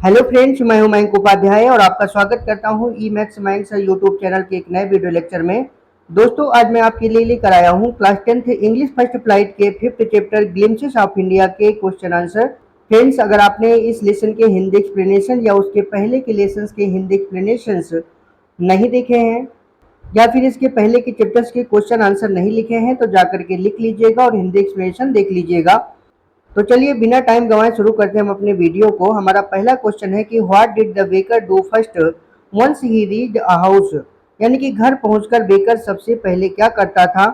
Hello friends, मैं हूं मयंक उपाध्याय और आपका स्वागत करता हूं E maths Mayank sir YouTube channel के एक नए वीडियो लेक्चर में। दोस्तों, आज मैं आपके लिए लेकर आया हूं class 10th English first flight के 5th chapter glimpses of India के क्वेश्चन आंसर। फ्रेंड्स, अगर आपने इस लेसन के हिंदी एक्सप्लेनेशन या उसके पहले के लेसन के हिंदी एक्सप्लेनेशन नहीं देखे हैं या फिर इसके पहले के चैप्टर्स के क्वेश्चन आंसर नहीं लिखे हैं तो जाकर के लिख लीजिएगा और हिंदी एक्सप्लेनेशन देख लीजिएगा। तो चलिए बिना टाइम गंवाए शुरू करते हैं हम अपने वीडियो को। हमारा पहला क्वेश्चन है कि what did the baker do first once he reached a house, यानी कि घर पहुंचकर बेकर सबसे पहले क्या करता था।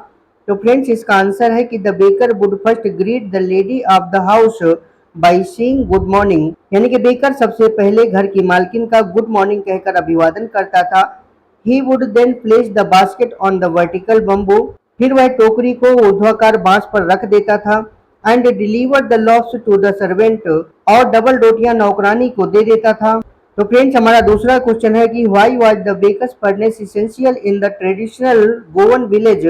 तो फ्रेंड्स, इसका आंसर है कि the baker would first greet the lady of the house by saying good morning, यानी कि बेकर सबसे पहले घर की मालकिन का गुड मॉर्निंग कहकर अभिवादन करता था। He would then place the basket on the vertical bamboo, फिर वह टोकरी को ऊर्ध्वाकार बांस पर रख देता था। And deliver the loaves to the servant, और डबल रोटियां नौकरानी को दे देता था। तो फ्रेंड्स, हमारा दूसरा क्वेश्चन है कि why was the bakers furnace essential in the traditional Goan village,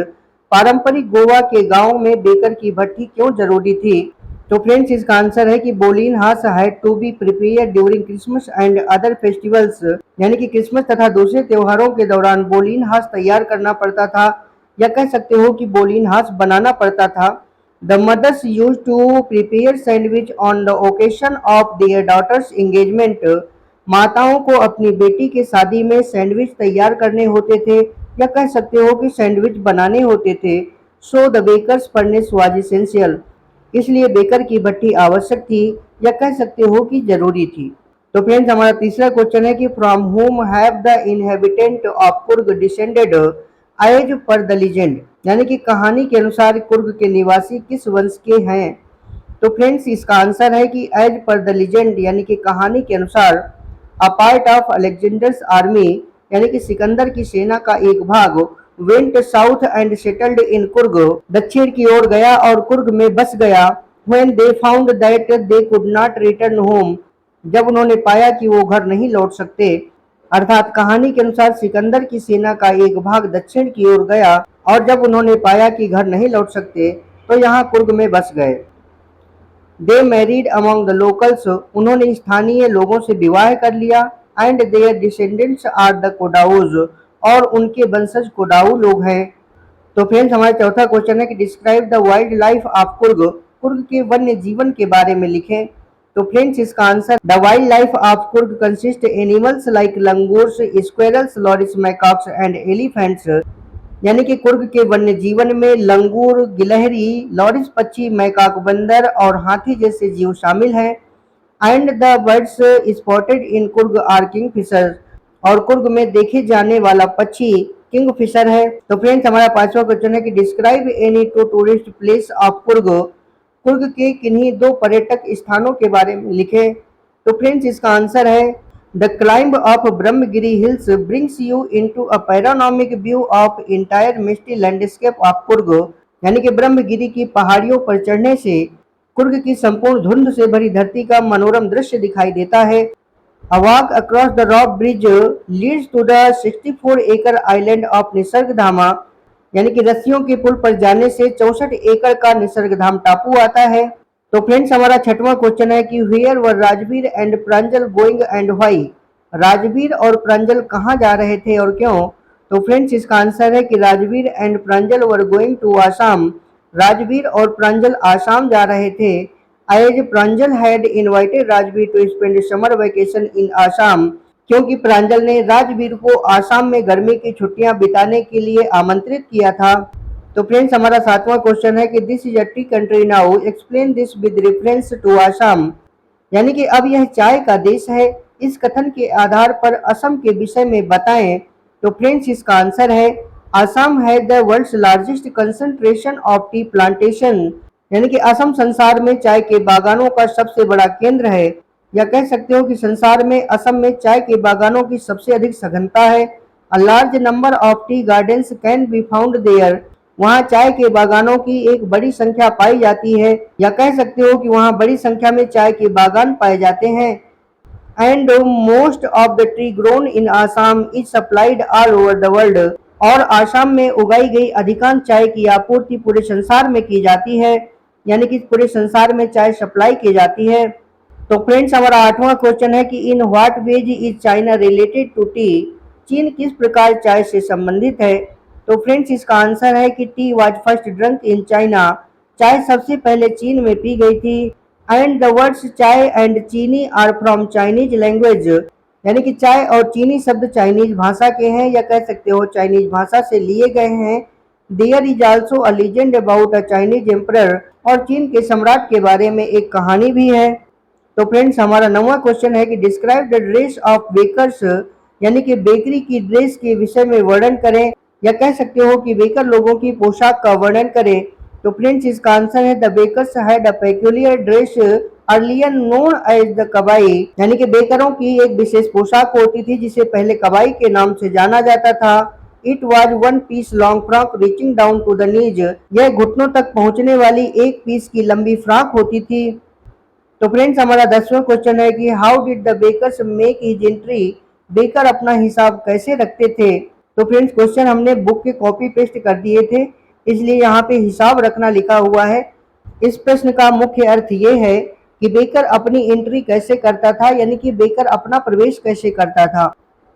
पारंपरिक गोवा के गांव में बेकर की भट्टी क्यों जरूरी थी। तो फ्रेंड्स, इसका आंसर है कि बोलिन house had to be prepared during Christmas and other festivals, यानी कि क्रिसमस तथा दूसरे त्योहारों के दौरान बोलिन हाउस तैयार करना पड़ता था, या कह सकते हो कि बोलिन हाउस बनाना पड़ता था। The mothers used to prepare sandwich on the occasion of their daughter's engagement. माताओं को अपनी बेटी के शादी में सैंडविच तैयार करने होते थे, या कह सकते हो कि सैंडविच बनाने होते थे। So the baker's furnace was essential. इसलिए बेकर की भट्टी आवश्यक थी, या कह सकते हो कि जरूरी थी। तो फ्रेंड्स, हमारा तीसरा क्वेश्चन है कि from whom have the inhabitant of Kurg descended as per the legend, यानी कि कहानी के अनुसार कुर्ग के निवासी किस वंश के हैं। तो फ्रेंड्स, इसका आंसर है कि एज पर द लीजेंड, यानी कि कहानी के अनुसार a part of Alexander's army, यानी कि सिकंदर की सेना का एक भाग went south and settled in Coorg, दक्षिण की ओर गया और कुर्ग में बस गया। When they found that they could not return home, जब उन्होंने पाया कि वो घर नहीं लौट सकते। अर्थात कहानी के अनुसार सिकंदर की सेना का एक भाग दक्षिण की ओर गया और जब उन्होंने पाया कि घर नहीं लौट सकते तो यहाँ कुर्ग में बस गए। They married among the locals, उन्होंने स्थानीय लोगों से विवाह कर लिया। And their descendants are the Kodavus, और उनके वंशज कोडाऊ लोग हैं। तो फ्रेंड्स, हमारा चौथा क्वेश्चन है कि describe the wildlife of Coorg, Coorg के वन्य जीवन के बारे में लिखें। तो फ्रेंड्स, इसका answer the wildlife of Coorg consist animals like langurs, squirrels, loris, macaques and elephants, यानी कि कुर्ग के वन्य जीवन में लंगूर, गिलहरी, लॉरिस पक्षी, मैकाक बंदर और हाथी जैसे जीव शामिल हैं। And the birds spotted in Coorg are kingfisher, और कुर्ग में देखे जाने वाला पक्षी किंग फिशर है। तो फ्रेंड्स, हमारा पांचवा क्वेश्चन है कि describe any two tourist place of Coorg, Coorg के किन्हीं दो पर्यटक स्थानों के बारे में लिखें। तो फ्रेंड्स, इसका आंसर है the climb of Brahmagiri hills brings you into a panoramic view of entire misty landscape of Coorg, यानी कि ब्रह्मगिरी की पहाड़ियों पर चढ़ने से कुर्ग की संपूर्ण धुंध से भरी धरती का मनोरम दृश्य दिखाई देता है। A walk across the rock bridge leads to the 64 एकड़ आइलैंड ऑफ निसर्गधामा, यानी कि रस्सियों के पुल पर जाने से 64 एकड़ का निसर्गधाम टापू आता है। तो फ्रेंड्स, हमारा छठवां क्वेश्चन है कि where were Rajveer and Pranjal going and why, Rajveer और प्रांजल कहाँ जा रहे थे और क्यों। तो फ्रेंड्स, इसका आंसर है कि Rajvir and Pranjal were going to Assam, Rajvir और प्रांजल आसाम जा रहे थे। As Pranjal had invited Rajvir to spend summer vacation in Assam, क्योंकि प्रांजल ने राजवीर को आसाम में गर्मी की छुट्टियां बिताने के लिए आमंत्रित किया था। तो फ्रेंड्स, हमारा सातवां क्वेश्चन है कि this is a tea country now, explain this with reference to Assam, यानी कि अब यह चाय का देश है, इस कथन के आधार पर असम के विषय में बताएं। तो फ्रेंड्स, इसका आंसर है आसाम है the world's largest concentration of tea plantation, यानी कि असम संसार में चाय के बागानों का सबसे बड़ा केंद्र है, या कह सकते हो कि संसार में असम में चाय के बागानों की सबसे अधिक सघनता है। A large number of tea gardens can be found there, वहाँ चाय के बागानों की एक बड़ी संख्या पाई जाती है, या कह सकते हो कि वहाँ बड़ी संख्या में चाय के बागान पाए जाते हैं। And most of the tree grown in Assam is supplied all over the world, और आसाम में उगाई गई अधिकांश चाय की आपूर्ति पूरे संसार में की जाती है, यानी कि पूरे संसार में चाय सप्लाई की जाती है। तो फ्रेंड्स हमारा 8वां क्वेश्चन है कि in what ways is China related to tea. चीन किस प्रकार चाय से संबंधित है? तो फ्रेंड्स इसका आंसर है कि tea was first drunk in China. चाय सबसे पहले चीन में पी गई थी। एंड द वर्ड्स चाय एंड चीनी आर फ्रॉम चाइनीज लैंग्वेज। यानी कि चाय और चीनी शब्द चाइनीज भाषा के हैं, या कह सकते हो चाइनीज भाषा से लिए गए हैं। There is also a legend about a Chinese emperor. और चीन के सम्राट के बारे में एक कहानी भी है। तो फ्रेंड्स हमारा 9वां क्वेश्चन है कि describe the dress of bakers. यानी कि बेकरी की ड्रेस के विषय में वर्णन करें, या कह सकते हो कि बेकर लोगों की पोशाक का वर्णन करें। तो फ्रेंड्स इसका आंसर है the bakers had a peculiar dress earlier known as the kabai. यानी कि बेकरों की एक विशेष पोशाक होती थी जिसे पहले कबाई के नाम से जाना जाता था। It was one piece long frock reaching down to the knees. यह घुटनों तक पहुंचने वाली एक पीस की लंबी फ्रॉक होती थी। तो फ्रेंड्स हमारा 10वां क्वेश्चन है कि how did the bakers make his entry. Baker अपना हिसाब कैसे रखते थे? तो फ्रेंड्स क्वेश्चन हमने बुक के कॉपी पेस्ट कर दिए थे, इसलिए यहाँ पे हिसाब रखना लिखा हुआ है। इस प्रश्न का मुख्य अर्थ ये है कि बेकर अपनी एंट्री कैसे करता था, यानी कि बेकर अपना प्रवेश कैसे करता था।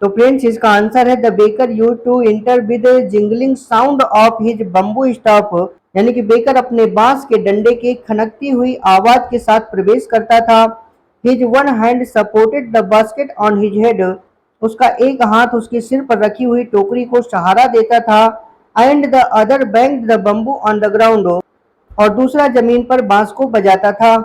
तो फ्रेंड्स इसका आंसर है the baker used to enter with jingling sound of his bamboo stop. यानी कि बेकर अपने बांस के डंडे के खनकती हुई आवाज के साथ प्रवेश करता था। His one hand supported the basket on his head. उसका एक हाथ उसके सिर पर रखी हुई टोकरी को सहारा देता था। And the other banged the bamboo on the ground. और दूसरा जमीन पर बांस को बजाता था।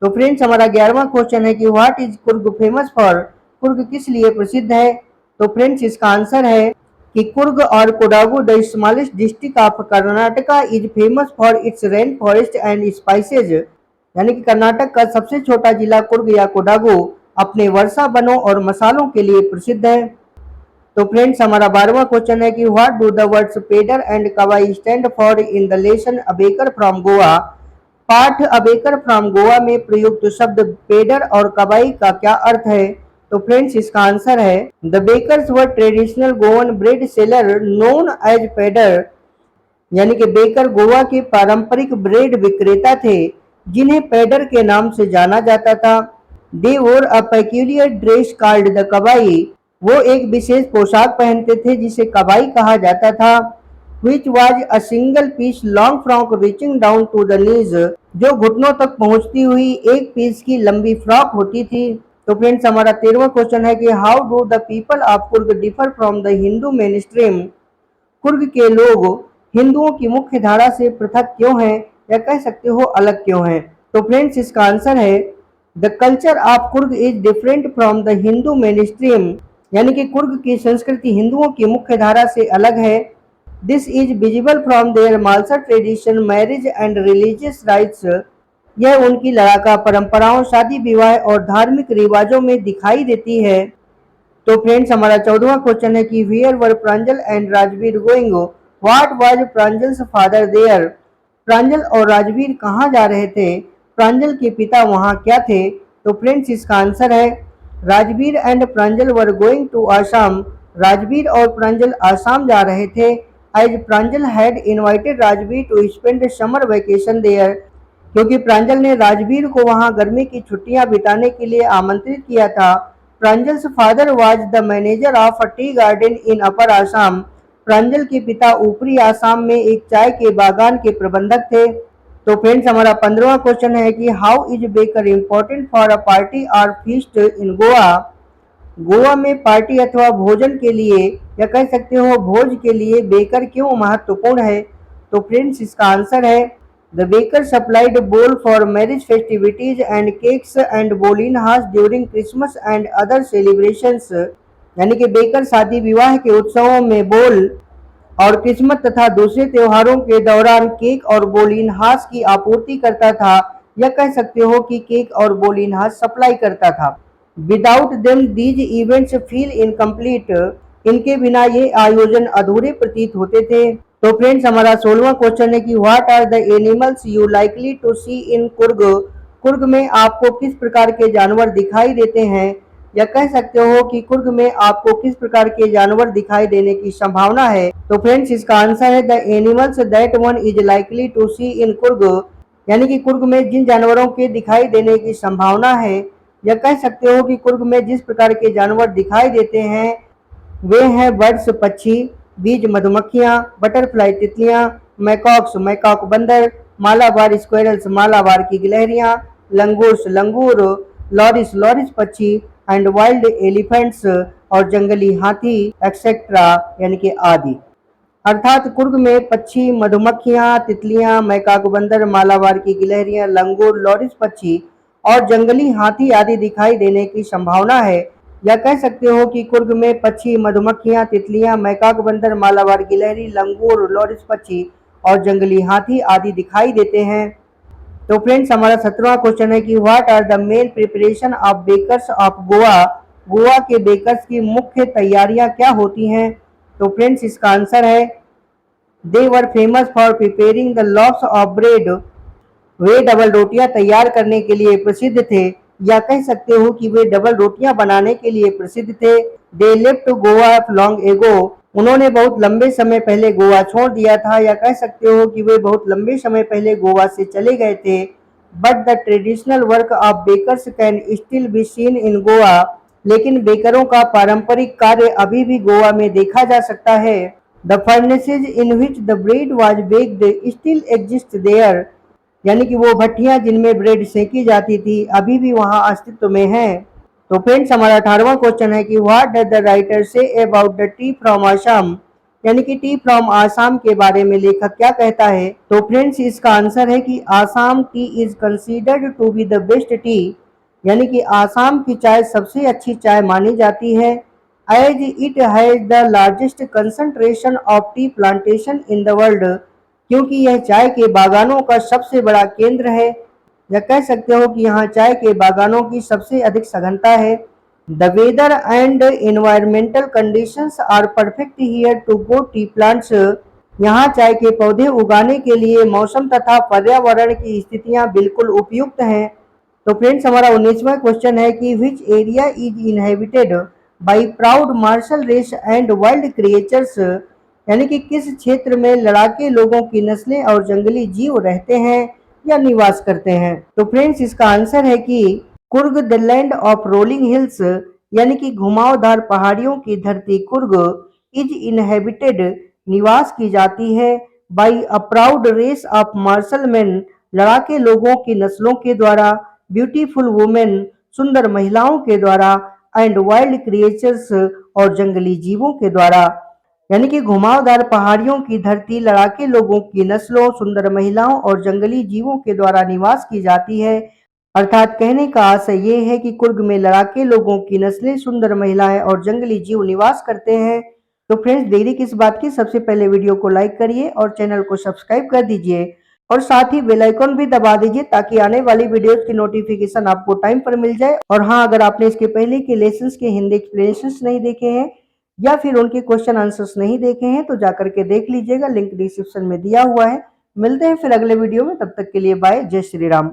तो फ्रेंड्स हमारा 11वां क्वेश्चन है कि what is Coorg famous for. Coorg किस लिए प्रसिद्ध है? तो फ्रेंड्स इसका आंसर है कि कुर्ग और Kodagu the smallest district of Karnataka is famous for its rain forest and spices. यानी कि कर्नाटक का सबसे छोटा जिला कुर्ग या कोडागु अपने वर्षा वनों और मसालों के लिए प्रसिद्ध है। तो फ्रेंड्स हमारा 12वां क्वेश्चन है कि what do the words pader and kabai stand for in the lesson a baker from Goa. पाठ अबेकर फ्रॉम गोवा में प्रयुक्त शब्द पेडर और कवाई का क्या अर्थ है? तो फ्रेंड्स इसका आंसर है the bakers were traditional Goan bread seller known as pader. यानी कि बेकर गोवा के पारंपरिक ब्रेड विक्रेता थे जिन्हें पेडर के नाम से जाना जाता था। They wore a peculiar dress called the kabai. वो एक विशेष पोशाक पहनते थे जिसे कबाई कहा जाता था। Which was a single piece long frock reaching down to the knees. जो घुटनों तक पहुंचती हुई एक पीस की लंबी फ्रॉक होती थी। तो फ्रेंड्स हमारा 13वां क्वेश्चन है कि how do the people of Coorg differ from the Hindu main stream. Coorg के लोग हिंदुओं की मुख्य धारा से पृथक क्यों हैं, या कह सकते हो अलग क्यों हैं? तो फ्रेंड्स इसका आंसर है the culture of Coorg is different from the Hindu main stream. यानी कि कुर्ग की संस्कृति हिंदुओं की मुख्य धारा से अलग है। This is visible from their martial tradition marriage and religious rites. यह उनकी लड़ाका परंपराओं, शादी विवाह और धार्मिक रिवाजों में दिखाई देती है। तो फ्रेंड्स हमारा 14वां क्वेश्चन है कि where were Pranjol and Rajvir going. What was Pranjol's father there. Pranjol और राजवीर कहाँ जा रहे थे? प्रांजल के पिता वहाँ क्या थे? तो फ्रेंड्स इसका आंसर है Rajvir and Pranjal were going to Assam. Rajvir और प्रांजल आसाम जा रहे थे। As Pranjal had invited Rajvir to spend summer vacation there. क्योंकि प्रांजल ने राजवीर को वहां गर्मी की छुट्टियां बिताने के लिए आमंत्रित किया था। Pranjol's father was the manager of a tea garden in upper Assam. Pranjol के पिता ऊपरी आसाम में एक चाय के बागान के प्रबंधक थे। तो फ्रेंड्स हमारा 15वां क्वेश्चन है कि how is baker important for a party और फीस्ट इन गोवा। गोवा में पार्टी अथवा भोजन के लिए, या कह सकते हो भोज के लिए बेकर क्यों महत्वपूर्ण है? तो फ्रेंड्स इसका आंसर है the baker supplied bol for marriage festivities and cakes and bolinhas during Christmas and other celebrations. यानी कि बेकर शादी विवाह के उत्सवों में बोल और क्रिसमस तथा दूसरे त्योहारों के दौरान केक और बोलिनहास की आपूर्ति करता था, या कह सकते हो कि केक और बोलिनहास सप्लाई करता था। Without them these events feel incomplete. इनके बिना ये आयोजन अधूरे प्रतीत होते थे। तो फ्रेंड्स हमारा 16वां क्वेश्चन है कि what are the animals you likely to see in Coorg. Coorg में आपको किस प्रकार के जानवर दिखाई देते हैं, या कह सकते हो कि कुर्ग में आपको किस प्रकार के जानवर दिखाई देने की संभावना है? तो फ्रेंड्स इसका आंसर है the animals that one is likely to see in Coorg. यानी कि कुर्ग में जिन जानवरों के दिखाई देने की संभावना है या कह सकते हो कि कुर्ग में जिस प्रकार के जानवर दिखाई देते हैं वे हैं बर्ड्स पक्षी, बीज मधुमक्खियां, बटरफ्लाई तितलियां, मैकॉक्स मैकॉक बंदर, मालाबार स्क्वेरल्स मालाबार की गिलहरियां, लंगूर्स लंगूर, लॉरिस लॉरिस पक्षी एंड वाइल्ड एलिफेंट्स और जंगली हाथी एक्सेट्रा यानी कि आदि। अर्थात कुर्ग में पक्षी, मधुमक्खियां, तितलियां, मैकाक बंदर, मालाबार की गिलहरियां, लंगूर, लॉरिस पक्षी और जंगली हाथी आदि दिखाई देने की संभावना है। या कह सकते हो कि कुर्ग में पक्षी, मधुमक्खियां, तितलियां, मैकाक बंदर, मालाबार गिलहरी, लंगूर, लॉरिस पक्षी और जंगली हाथी आदि दिखाई देते हैं। तो फ्रेंड्स हमारा 17वां क्वेश्चन है कि what are the main preparation of bakers of Goa. Goa के बेकर्स की मुख्य तैयारियां क्या होती हैं? तो फ्रेंड्स इसका आंसर है they were famous for preparing the loafs of bread. वे डबल रोटियां तैयार करने के लिए प्रसिद्ध थे, या कह सकते हो कि वे डबल रोटियां बनाने के लिए प्रसिद्ध थे। They left Goa long ago. उन्होंने बहुत लंबे समय पहले गोवा छोड़ दिया था, या कह सकते हो कि वे बहुत लंबे समय पहले गोवा से चले गए थे। But the traditional work of bakers can still be seen in Goa. लेकिन बेकरों का पारंपरिक कार्य अभी भी गोवा में देखा जा सकता है। The furnaces in which the bread was baked still exist there. यानी कि वो भट्टियां जिनमें ब्रेड सेकी जाती थी अभी भी वहां अस्तित्व में है। तो फ्रेंड्स हमारा 18वां क्वेश्चन है कि what does the writer say about the T from Assam. यानी कि टी फ्रॉम आसाम के बारे में लेखक क्या कहता है? तो फ्रेंड्स इसका आंसर है कि Assam tea is considered to be the best tea. यानी कि आसाम की चाय सबसे अच्छी चाय मानी जाती है। As it has the largest concentration of tea plantation in the world. क्योंकि यह चाय के बागानों का सबसे बड़ा केंद्र है, या कह सकते हो कि यहाँ चाय के बागानों की सबसे अधिक सघनता है। The weather and environmental conditions are perfect here to go tea plants. यहाँ चाय के पौधे उगाने के लिए मौसम तथा पर्यावरण की स्थितियाँ बिल्कुल उपयुक्त हैं। तो फ्रेंड्स हमारा 19वां क्वेश्चन है कि which area is inhabited by proud martial race and wild creatures. यानी कि किस क्षेत्र में लड़ाके लोगों की नस्लें और जंगली जीव रहते हैं या निवास करते हैं? तो फ्रेंड्स इसका आंसर है कि Coorg the land of rolling hills. यानी कि घुमावदार पहाड़ियों की धरती कुर्ग इज इनहेबिटेड निवास की जाती है by a proud race of martial men लड़ाके लोगों की नस्लों के द्वारा, ब्यूटीफुल वुमेन सुंदर महिलाओं के द्वारा एंड वाइल्ड क्रिएचर्स और जंगली जीवों के द्वारा। यानी कि घुमावदार पहाड़ियों की धरती लड़ाके लोगों की नस्लों, सुंदर महिलाओं और जंगली जीवों के द्वारा निवास की जाती है। अर्थात कहने का आशय ये है कि कुर्ग में लड़ाके लोगों की नस्लें, सुंदर महिलाएं और जंगली जीव निवास करते हैं। तो फ्रेंड्स देरी किस बात की, सबसे पहले वीडियो को लाइक करिए और चैनल को सब्सक्राइब कर दीजिए और साथ ही बेल आइकन भी दबा दीजिए ताकि आने वाली वीडियोस की नोटिफिकेशन आपको टाइम पर मिल जाए। और हाँ, अगर आपने इसके पहले के लेसन्स के हिंदी एक्सप्लेनेशंस नहीं देखे हैं या फिर उनके क्वेश्चन आंसर्स नहीं देखे हैं तो जाकर के देख लीजिएगा, लिंक डिस्क्रिप्शन में दिया हुआ है। मिलते हैं फिर अगले वीडियो में, तब तक के लिए बाय, जय श्री राम।